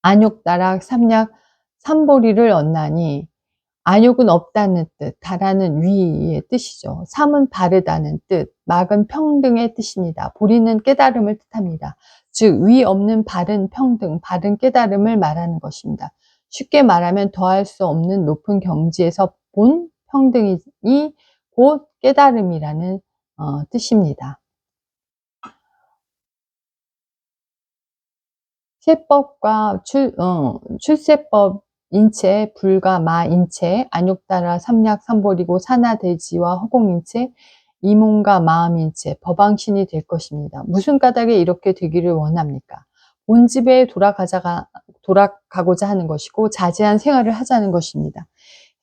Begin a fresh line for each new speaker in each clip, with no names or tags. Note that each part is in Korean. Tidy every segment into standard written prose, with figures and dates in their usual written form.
안욕다락 삼약 삼보리를 얻나니, 안욕은 없다는 뜻, 다라는 위의 뜻이죠. 삼은 바르다는 뜻, 막은 평등의 뜻입니다. 보리는 깨달음을 뜻합니다. 즉 위 없는 바른 평등, 바른 깨달음을 말하는 것입니다. 쉽게 말하면 더할 수 없는 높은 경지에서 본 평등이 곧 깨달음이라는 뜻입니다. 세법과 출세법 인체, 불가 마인체, 안욕다라 삼약 삼보리고 산하대지와 허공인체, 이몸과 마음인체, 법왕신이 될 것입니다. 무슨 까닭에 이렇게 되기를 원합니까? 본집에 돌아가고자 하는 것이고 자제한 생활을 하자는 것입니다.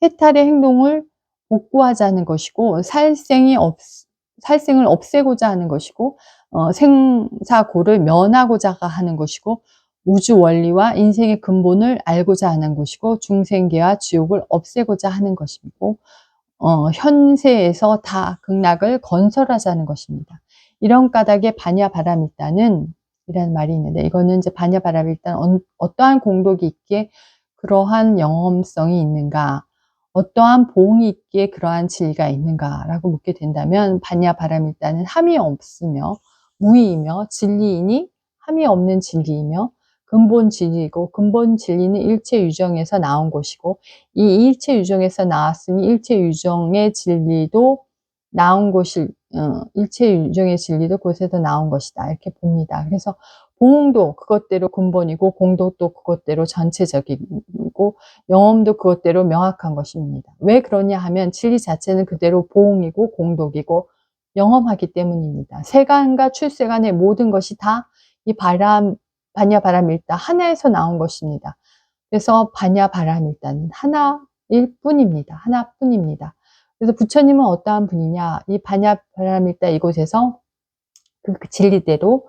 해탈의 행동을 복구하자는 것이고 살생을 없애고자 하는 것이고 생사고를 면하고자 하는 것이고 우주 원리와 인생의 근본을 알고자 하는 것이고 중생계와 지옥을 없애고자 하는 것이고 현세에서 다 극락을 건설하자는 것입니다. 이런 까닭에 반야바라밀다는 이라는 말이 있는데, 이거는 이제 반야바라밀다는 어떠한 공덕이 있기에 그러한 영험성이 있는가, 어떠한 보응이 있기에 그러한 진리가 있는가라고 묻게 된다면, 반야바라밀다는 함이 없으며 무의이며 진리이니 함이 없는 진리이며 근본 진리이고, 근본 진리는 일체 유정에서 나온 것이고, 이 일체 유정에서 나왔으니 일체 유정의 진리도 나온 것이 일체 유정의 진리도 그곳에서 나온 것이다, 이렇게 봅니다. 그래서 보응도 그것대로 근본이고, 공덕도 그것대로 전체적이고, 영험도 그것대로 명확한 것입니다. 왜 그러냐 하면 진리 자체는 그대로 보응이고 공덕이고 영험하기 때문입니다. 세간과 출세간의 모든 것이 다 이 반야바라밀다 하나에서 나온 것입니다. 그래서 반야바라밀다는 하나일 뿐입니다. 하나뿐입니다. 그래서 부처님은 어떠한 분이냐, 이 반야바라밀다 이곳에서 그 진리대로,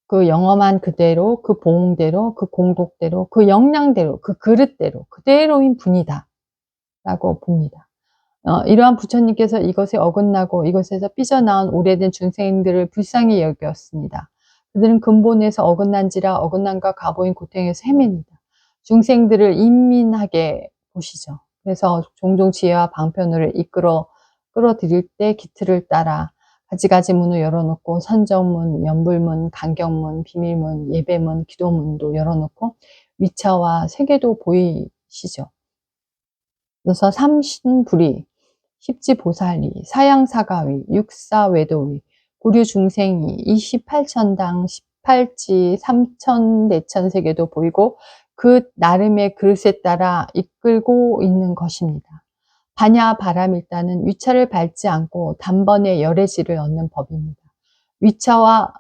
그 영험한 그대로, 그 보응대로, 그 공덕대로, 그 역량대로, 그 그릇대로 그대로인 분이다 라고 봅니다. 이러한 부처님께서 이것에 어긋나고 이것에서 삐져나온 오래된 중생들을 불쌍히 여겼습니다. 그들은 근본에서 어긋난지라 어긋난과 가보인 고통에서 헤맵니다. 중생들을 인민하게 보시죠. 그래서 종종 지혜와 방편을 끌어들일 때 기틀을 따라 가지가지 문을 열어놓고 선정문, 연불문, 간경문, 비밀문, 예배문, 기도문도 열어놓고 위차와 세계도 보이시죠. 그래서 삼신불이, 십지보살이, 사양사가위, 육사외도위, 구류중생이, 28천당, 18지, 3천, 4천 세계도 보이고 그 나름의 그릇에 따라 이끌고 있는 것입니다. 반야바라밀다는 위차를 밟지 않고 단번에 열애지를 얻는 법입니다. 위차와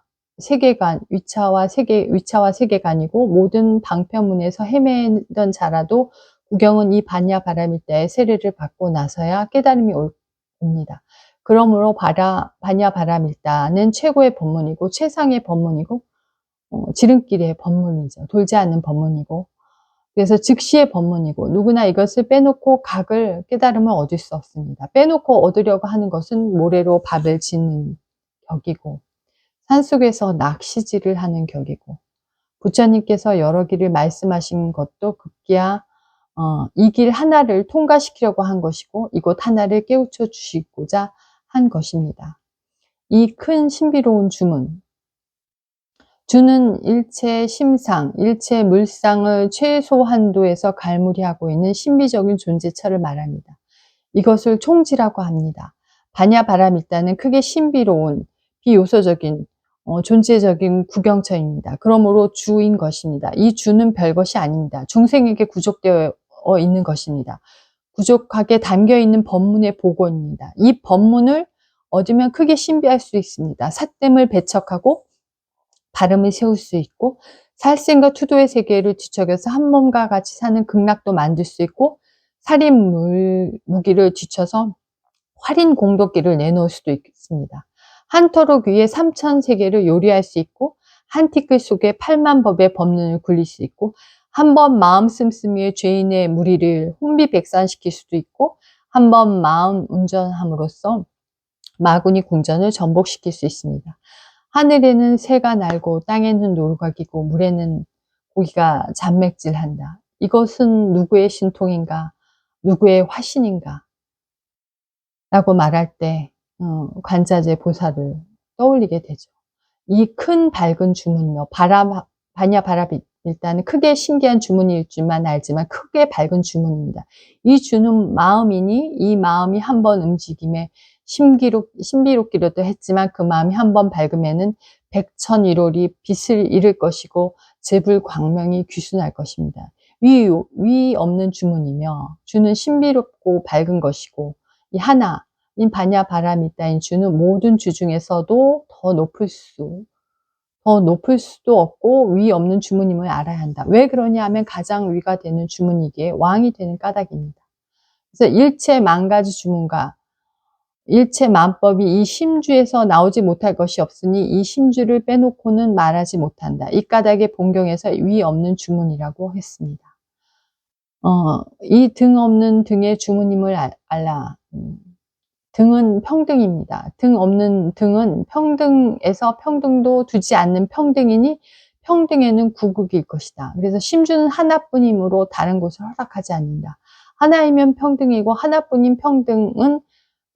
세계관이고 모든 방편문에서 헤매던 자라도 구경은 이 반야바라밀다의 세례를 받고 나서야 깨달음이 옵니다. 그러므로 반야바라밀다는 최고의 법문이고 최상의 법문이고 지름길의 법문이죠. 돌지 않는 법문이고, 그래서 즉시의 법문이고, 누구나 이것을 빼놓고 각을 깨달음을 얻을 수 없습니다. 빼놓고 얻으려고 하는 것은 모래로 밥을 짓는 격이고 산속에서 낚시질을 하는 격이고, 부처님께서 여러 길을 말씀하신 것도 급기야 이 길 하나를 통과시키려고 한 것이고 이곳 하나를 깨우쳐 주시고자 한 것입니다. 이 큰 신비로운 주는 일체 심상, 일체 물상을 최소 한도에서 갈무리하고 있는 신비적인 존재처를 말합니다. 이것을 총지라고 합니다. 반야바라밀다는 크게 신비로운 비요소적인 존재적인 구경처입니다. 그러므로 주인 것입니다. 이 주는 별것이 아닙니다. 중생에게 구족되어 있는 것입니다. 부족하게 담겨있는 법문의 복원입니다. 이 법문을 얻으면 크게 신비할 수 있습니다. 삿됨을 배척하고 발음을 세울 수 있고 살생과 투도의 세계를 뒤척여서 한 몸과 같이 사는 극락도 만들 수 있고 살인 무기를 뒤쳐서 활인 공덕기를 내놓을 수도 있습니다. 한 터럭 위에 3천 세계를 요리할 수 있고 한 티끌 속에 8만 법의 법문을 굴릴 수 있고 한 번 마음 씀씀이의 죄인의 무리를 혼비백산시킬 수도 있고 한 번 마음 운전함으로써 마구니 궁전을 전복시킬 수 있습니다. 하늘에는 새가 날고 땅에는 노루가 기고 물에는 고기가 잔맥질한다. 이것은 누구의 신통인가? 누구의 화신인가? 라고 말할 때 관자재 보살을 떠올리게 되죠. 이 큰 밝은 주문이며 바냐바라비 일단은 크게 신기한 주문일 줄만 알지만 크게 밝은 주문입니다. 이 주는 마음이니 이 마음이 한번 움직임에 신비롭기로도 했지만 그 마음이 한번 밝으면은 백천일월이 빛을 잃을 것이고 재불광명이 귀순할 것입니다. 위 없는 주문이며 주는 신비롭고 밝은 것이고 이 하나 인 바냐바라미타인 주는 모든 주 중에서도 더 높을 수도 없고 위 없는 주문임을 알아야 한다. 왜 그러냐 하면 가장 위가 되는 주문이기에 왕이 되는 까닭입니다. 그래서 일체 만가지 주문과 일체 만법이 이 심주에서 나오지 못할 것이 없으니 이 심주를 빼놓고는 말하지 못한다. 이 까닭의 본경에서 위 없는 주문이라고 했습니다. 이 등 없는 등의 주문임을 알라. 등은 평등입니다. 등 없는 등은 평등에서 평등도 두지 않는 평등이니 평등에는 구국일 것이다. 그래서 심주는 하나뿐이므로 다른 곳을 허락하지 않는다. 하나이면 평등이고 하나뿐인 평등은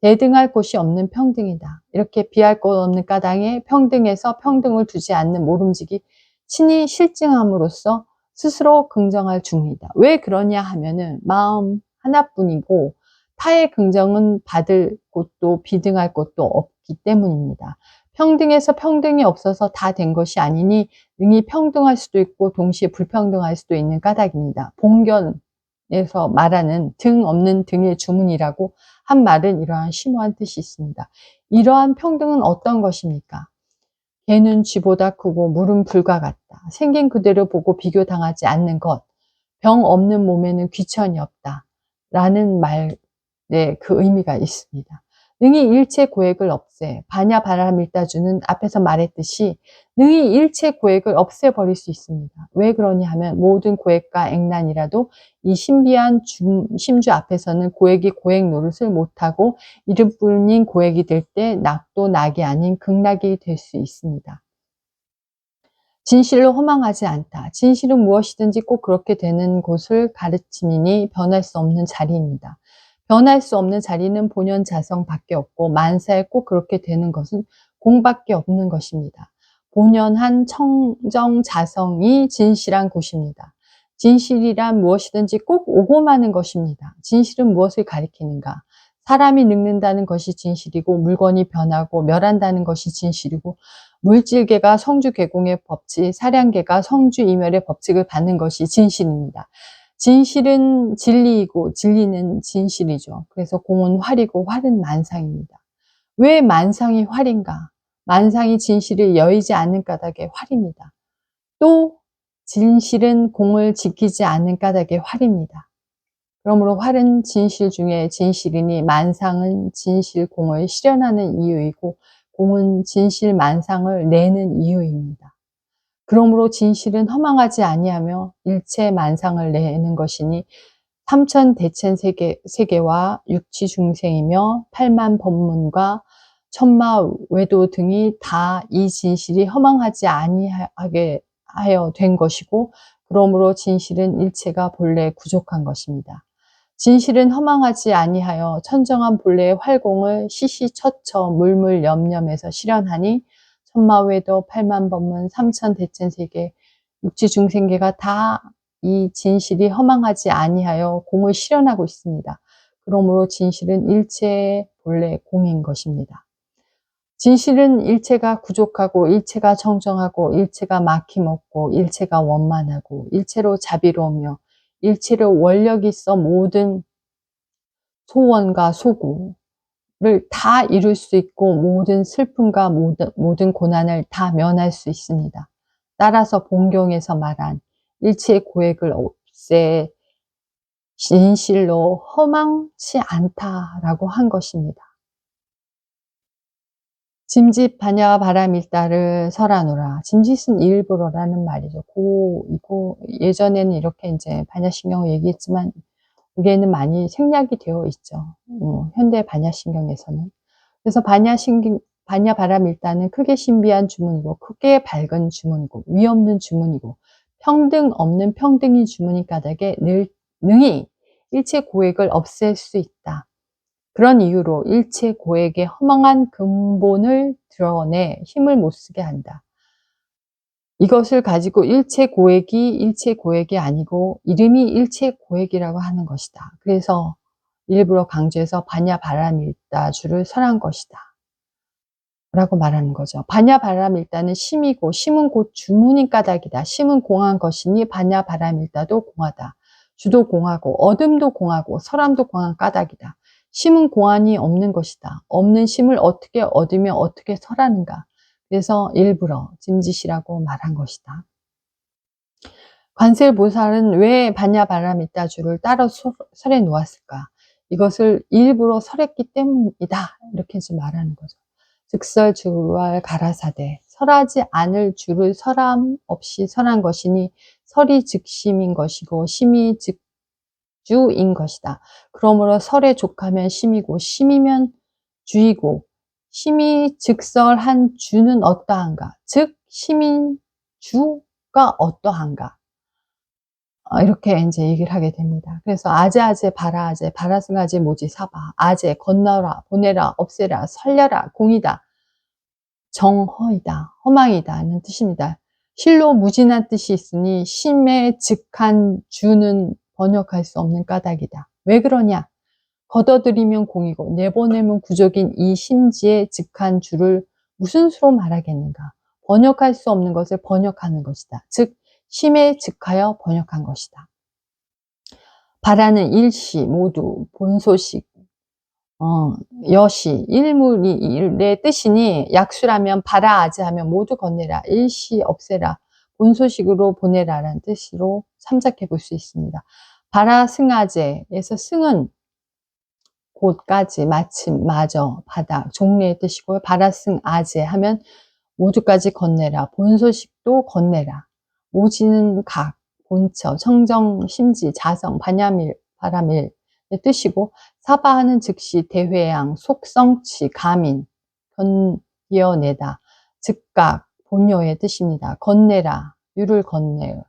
대등할 곳이 없는 평등이다. 이렇게 비할 것 없는 까닭에 평등에서 평등을 두지 않는 모름지기 친히 실증함으로써 스스로 긍정할 주문이다. 왜 그러냐 하면은 마음 하나뿐이고 타의 긍정은 받을 곳도 비등할 곳도 없기 때문입니다. 평등에서 평등이 없어서 다 된 것이 아니니 능히 평등할 수도 있고 동시에 불평등할 수도 있는 까닭입니다. 본견에서 말하는 등 없는 등의 주문이라고 한 말은 이러한 심오한 뜻이 있습니다. 이러한 평등은 어떤 것입니까? 개는 쥐보다 크고 물은 불과 같다. 생긴 그대로 보고 비교당하지 않는 것. 병 없는 몸에는 귀천이 없다. 라는 말 그 의미가 있습니다. 능히 일체 고액을 없애 바냐바라밀다주는 앞에서 말했듯이 능히 일체 고액을 없애버릴 수 있습니다. 왜 그러냐 하면 모든 고액과 액난이라도 이 신비한 심주 앞에서는 고액이 고액 노릇을 못하고 이름뿐인 고액이 될 때 낙도 낙이 아닌 극락이 될 수 있습니다. 진실로 허망하지 않다. 진실은 무엇이든지 꼭 그렇게 되는 곳을 가르침이니 변할 수 없는 자리입니다. 변할 수 없는 자리는 본연자성밖에 없고 만사에 꼭 그렇게 되는 것은 공밖에 없는 것입니다. 본연한 청정자성이 진실한 곳입니다. 진실이란 무엇이든지 꼭 오고 마는 것입니다. 진실은 무엇을 가리키는가? 사람이 늙는다는 것이 진실이고 물건이 변하고 멸한다는 것이 진실이고 물질계가 성주개공의 법칙, 사량계가 성주이멸의 법칙을 받는 것이 진실입니다. 진실은 진리이고 진리는 진실이죠. 그래서 공은 활이고 활은 만상입니다. 왜 만상이 활인가? 만상이 진실을 여의지 않는 까닭에 활입니다. 또 진실은 공을 지키지 않는 까닭에 활입니다. 그러므로 활은 진실 중에 진실이니 만상은 진실 공을 실현하는 이유이고 공은 진실 만상을 내는 이유입니다. 그러므로 진실은 허망하지 아니하며 일체 만상을 내는 것이니 삼천대천 세계와 육치 중생이며 팔만 법문과 천마 외도 등이 다 이 진실이 허망하지 아니하게 하여 된 것이고 그러므로 진실은 일체가 본래 부족한 것입니다. 진실은 허망하지 아니하여 천정한 본래의 활공을 시시처처 물물염염해서 실현하니 천마외도 팔만법문 삼천대천세계 육지중생계가 다 이 진실이 허망하지 아니하여 공을 실현하고 있습니다. 그러므로 진실은 일체의 본래 공인 것입니다. 진실은 일체가 부족하고 일체가 청정하고 일체가 막힘없고 일체가 원만하고 일체로 자비로우며 일체로 원력이 있어 모든 소원과 소구를 다 이룰 수 있고 모든 슬픔과 모든 고난을 다 면할 수 있습니다. 따라서 본경에서 말한 일체의 고액을 없애 진실로 허망치 않다라고 한 것입니다. 짐짓 바냐바라밀다를 설하노라. 짐짓은 일부러라는 말이죠. 이거 예전에는 이렇게 이제 반야신경을 얘기했지만 여기에는 많이 생략이 되어 있죠. 현대 반야신경에서는. 그래서 바냐바라밀다는 크게 신비한 주문이고 크게 밝은 주문이고 위 없는 주문이고 평등 없는 평등이 주무니 까닭에 능히 일체 고액을 없앨 수 있다. 그런 이유로 일체 고액의 허망한 근본을 드러내 힘을 못 쓰게 한다. 이것을 가지고 일체 고액이 아니고 이름이 일체 고액이라고 하는 것이다. 그래서 일부러 강조해서 반야바라밀다주를 설한 것이다 라고 말하는 거죠. 반야바라밀다는 심이고 심은 곧 주문인 까닭이다. 심은 공한 것이니 반야바라밀다도 공하다. 주도 공하고 어둠도 공하고 설함도 공한 까닭이다. 심은 공한이 없는 것이다. 없는 심을 어떻게 얻으며 어떻게 설하는가. 그래서 일부러 짐짓이라고 말한 것이다. 관세음보살은 왜 반야바라밀다주를 따로 설해 놓았을까? 이것을 일부러 설했기 때문이다. 이렇게 좀 말하는 거죠. 즉설주왈 가라사대 설하지 않을 주를 설함 없이 설한 것이니 설이 즉심인 것이고 심이 즉주인 것이다. 그러므로 설에 족하면 심이고 심이면 주이고 심이 즉설한 주는 어떠한가? 즉 심인 주가 어떠한가? 이렇게 이제 얘기를 하게 됩니다. 그래서 아제 바라아제 바라승아제 모지 사바 아제 건너라 보내라 없애라 살려라 공이다 정허이다 허망이다는 뜻입니다. 실로 무진한 뜻이 있으니 심의 즉한 주는 번역할 수 없는 까닭이다. 왜 그러냐? 걷어들이면 공이고 내보내면 구적인 이 심지의 즉한 주를 무슨 수로 말하겠는가? 번역할 수 없는 것을 번역하는 것이다. 즉 심에 즉하여 번역한 것이다. 바라는 일시 모두 본소식 여시 일물의 뜻이니 약수라면 바라아지 하면 모두 건네라 일시 없애라 본소식으로 보내라라는 뜻으로 참작해 볼 수 있습니다. 바라승아제에서 승은 곧까지 마침 마저 바다 종례의 뜻이고요. 바라승아제 하면 모두까지 건네라 본소식도 건네라 모지는 각 본처 청정 심지 자성 반야밀 바라밀 뜻이고 사바하는 즉시 대회양 속성치 가민 건여내다 즉각 본요의 뜻입니다. 건네라 유를 건네라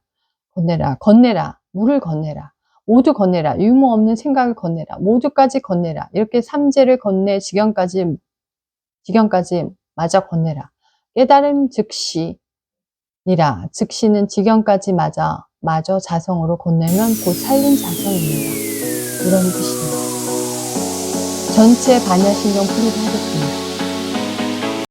물을 건네라 모두 건네라 유무 없는 생각을 건네라 모두까지 건네라 이렇게 삼재를 건네 지경까지 마저 건네라 깨달음 즉시니라 즉시는 지경까지 마저 자성으로 건네면 곧 살린 자성입니다. 이런 뜻입니다. 전체 반야신경 풀이를 하겠습니다.